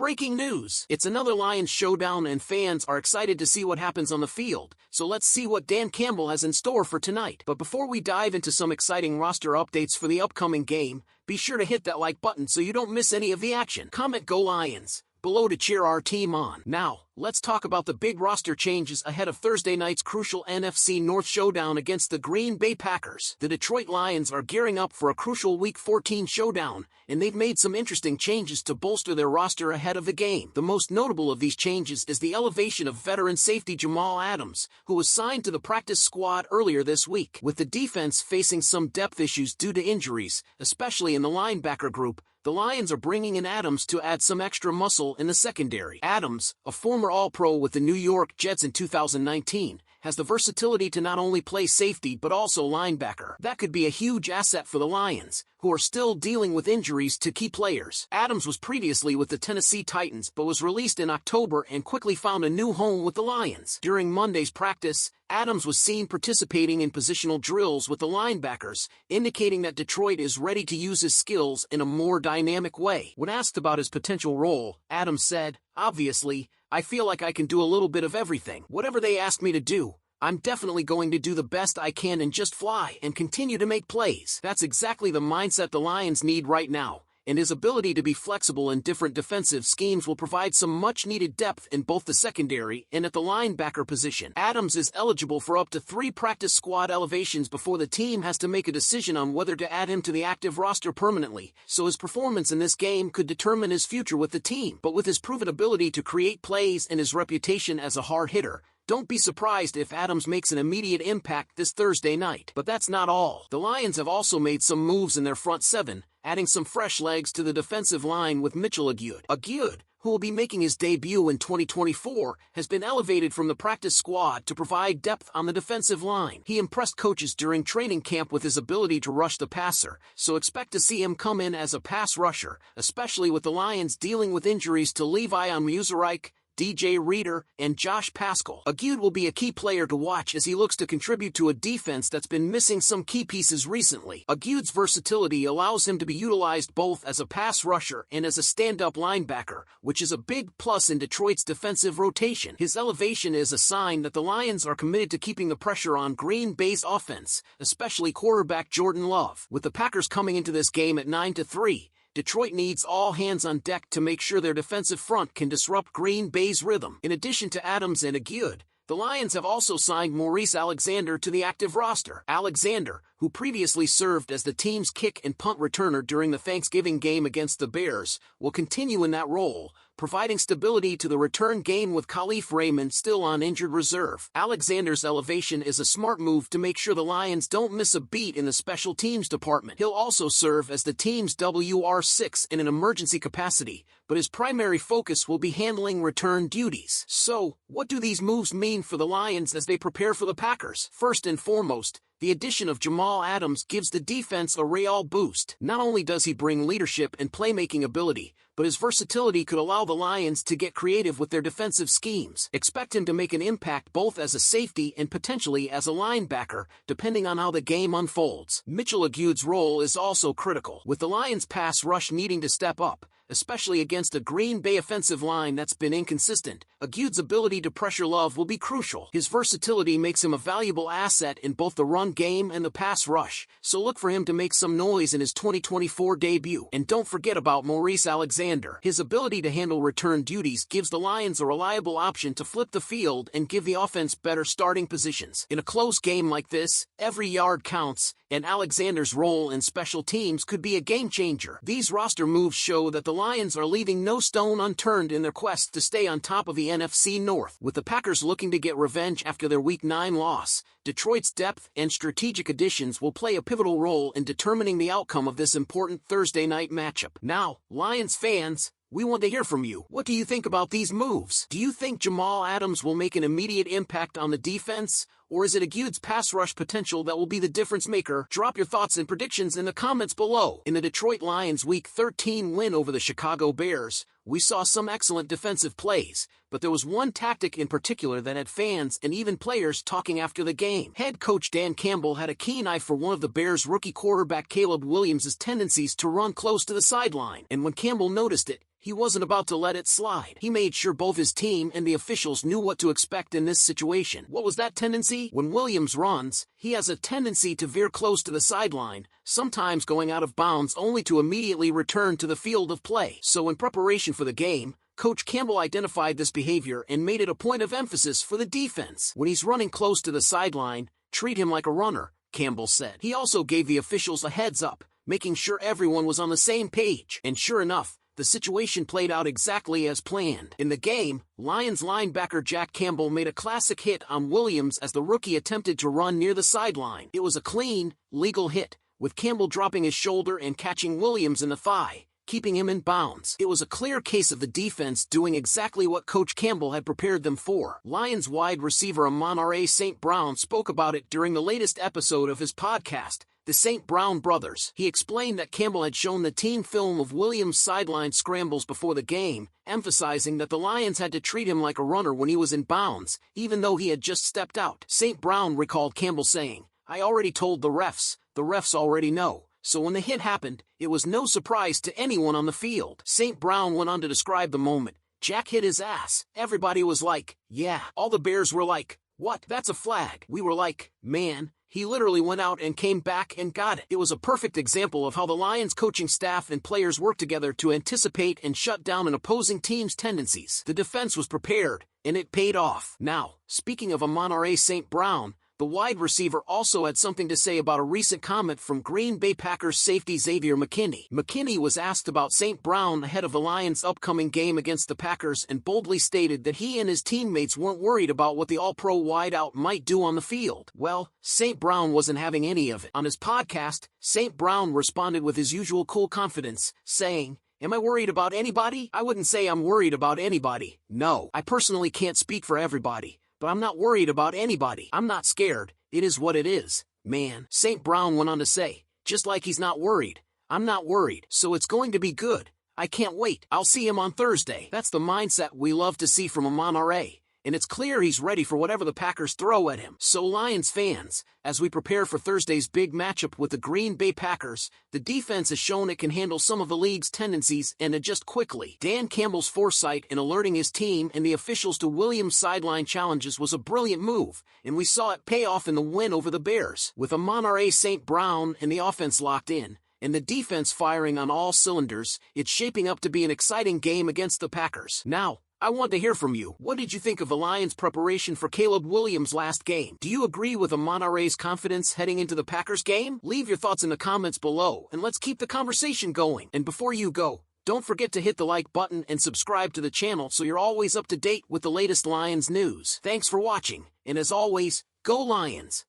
Breaking news! It's another Lions showdown and fans are excited to see what happens on the field, so let's see what Dan Campbell has in store for tonight. But before we dive into some exciting roster updates for the upcoming game, be sure to hit that like button so you don't miss any of the action. Comment "Go Lions" below to cheer our team on. Now, let's talk about the big roster changes ahead of Thursday night's crucial NFC North showdown against the Green Bay Packers. The Detroit Lions are gearing up for a crucial Week 14 showdown, and they've made some interesting changes to bolster their roster ahead of the game. The most notable of these changes is the elevation of veteran safety Jamal Adams, who was signed to the practice squad earlier this week. With the defense facing some depth issues due to injuries, especially in the linebacker group, the Lions are bringing in Adams to add some extra muscle in the secondary. Adams, a former All-Pro with the New York Jets in 2019, has the versatility to not only play safety but also linebacker. That could be a huge asset for the Lions, who are still dealing with injuries to key players. Adams was previously with the Tennessee Titans but was released in October and quickly found a new home with the Lions. During Monday's practice, Adams was seen participating in positional drills with the linebackers, indicating that Detroit is ready to use his skills in a more dynamic way. When asked about his potential role, Adams said, "Obviously, I feel like I can do a little bit of everything. Whatever they ask me to do, I'm definitely going to do the best I can and just fly and continue to make plays." That's exactly the mindset the Lions need right now, and his ability to be flexible in different defensive schemes will provide some much-needed depth in both the secondary and at the linebacker position. Adams is eligible for up to 3 practice squad elevations before the team has to make a decision on whether to add him to the active roster permanently, so his performance in this game could determine his future with the team. But with his proven ability to create plays and his reputation as a hard hitter, don't be surprised if Adams makes an immediate impact this Thursday night. But that's not all. The Lions have also made some moves in their front seven, adding some fresh legs to the defensive line with Mitchell Aguiud. Aguiud, who will be making his debut in 2024, has been elevated from the practice squad to provide depth on the defensive line. He impressed coaches during training camp with his ability to rush the passer, so expect to see him come in as a pass rusher, especially with the Lions dealing with injuries to Levi Onwuzurike, DJ Reader, and Josh Paschal. Aguiud will be a key player to watch as he looks to contribute to a defense that's been missing some key pieces recently. Aguiud's versatility allows him to be utilized both as a pass rusher and as a stand-up linebacker, which is a big plus in Detroit's defensive rotation. His elevation is a sign that the Lions are committed to keeping the pressure on Green Bay's offense, especially quarterback Jordan Love. With the Packers coming into this game at 9-3, Detroit needs all hands on deck to make sure their defensive front can disrupt Green Bay's rhythm. In addition to Adams and Aguiud, the Lions have also signed Maurice Alexander to the active roster. Alexander, who previously served as the team's kick and punt returner during the Thanksgiving game against the Bears, will continue in that role, providing stability to the return game with Khalif Raymond still on injured reserve. Alexander's elevation is a smart move to make sure the Lions don't miss a beat in the special teams department. He'll also serve as the team's WR6 in an emergency capacity, but his primary focus will be handling return duties. So, what do these moves mean for the Lions as they prepare for the Packers? First and foremost, the addition of Jamal Adams gives the defense a real boost. Not only does he bring leadership and playmaking ability, but his versatility could allow the Lions to get creative with their defensive schemes. Expect him to make an impact both as a safety and potentially as a linebacker, depending on how the game unfolds. Mitchell Aguiud's role is also critical, with the Lions' pass rush needing to step up, especially against a Green Bay offensive line that's been inconsistent. Aguiud's ability to pressure Love will be crucial. His versatility makes him a valuable asset in both the run game and the pass rush, so look for him to make some noise in his 2024 debut. And don't forget about Maurice Alexander. His ability to handle return duties gives the Lions a reliable option to flip the field and give the offense better starting positions. In a close game like this, every yard counts, and Alexander's role in special teams could be a game-changer. These roster moves show that the Lions are leaving no stone unturned in their quest to stay on top of the NFC North. With the Packers looking to get revenge after their Week 9 loss, Detroit's depth and strategic additions will play a pivotal role in determining the outcome of this important Thursday night matchup. Now, Lions fans, we want to hear from you. What do you think about these moves? Do you think Jamal Adams will make an immediate impact on the defense? Or is it Agude's pass rush potential that will be the difference maker? Drop your thoughts and predictions in the comments below. In the Detroit Lions' Week 13 win over the Chicago Bears, we saw some excellent defensive plays, but there was one tactic in particular that had fans and even players talking after the game. Head coach Dan Campbell had a keen eye for one of the Bears' rookie quarterback Caleb Williams' tendencies to run close to the sideline, and when Campbell noticed it, he wasn't about to let it slide. He made sure both his team and the officials knew what to expect in this situation. What was that tendency? When Williams runs, he has a tendency to veer close to the sideline, sometimes going out of bounds only to immediately return to the field of play. So in preparation for the game, Coach Campbell identified this behavior and made it a point of emphasis for the defense. When he's running close to the sideline, treat him like a runner, Campbell said. He also gave the officials a heads up, making sure everyone was on the same page. And sure enough, the situation played out exactly as planned. In the game, Lions linebacker Jack Campbell made a classic hit on Williams as the rookie attempted to run near the sideline. It was a clean, legal hit, with Campbell dropping his shoulder and catching Williams in the thigh, keeping him in bounds. It was a clear case of the defense doing exactly what Coach Campbell had prepared them for. Lions wide receiver Amon-Ra St. Brown spoke about it during the latest episode of his podcast, The St. Brown Brothers. He explained that Campbell had shown the team film of Williams' sideline scrambles before the game, emphasizing that the Lions had to treat him like a runner when he was in bounds, even though he had just stepped out. St. Brown recalled Campbell saying, "I already told the refs already know. So when the hit happened, it was no surprise to anyone on the field." St. Brown went on to describe the moment. "Jack hit his ass. Everybody was like, yeah." All the Bears were like, "What? That's a flag." We were like, "Man, he literally went out and came back and got it." It was a perfect example of how the Lions coaching staff and players work together to anticipate and shut down an opposing team's tendencies. The defense was prepared, and it paid off. Now, speaking of Amon-Ra St. Brown, the wide receiver also had something to say about a recent comment from Green Bay Packers safety Xavier McKinney. McKinney was asked about St. Brown ahead of the Lions' upcoming game against the Packers and boldly stated that he and his teammates weren't worried about what the All-Pro wideout might do on the field. Well, St. Brown wasn't having any of it. On his podcast, St. Brown responded with his usual cool confidence, saying, "Am I worried about anybody? I wouldn't say I'm worried about anybody. No, I personally can't speak for everybody. But I'm not worried about anybody. I'm not scared. It is what it is, man." St. Brown went on to say, "Just like he's not worried, I'm not worried. So it's going to be good. I can't wait. I'll see him on Thursday." That's the mindset we love to see from Amon-Ra, and it's clear he's ready for whatever the Packers throw at him. So Lions fans, as we prepare for Thursday's big matchup with the Green Bay Packers, the defense has shown it can handle some of the league's tendencies and adjust quickly. Dan Campbell's foresight in alerting his team and the officials to Williams' sideline challenges was a brilliant move, and we saw it pay off in the win over the Bears. With Amon-Ra St. Brown and the offense locked in, and the defense firing on all cylinders, it's shaping up to be an exciting game against the Packers. Now, I want to hear from you. What did you think of the Lions' preparation for Caleb Williams' last game? Do you agree with Amon-Ra's confidence heading into the Packers game? Leave your thoughts in the comments below, and let's keep the conversation going. And before you go, don't forget to hit the like button and subscribe to the channel so you're always up to date with the latest Lions news. Thanks for watching, and as always, go Lions!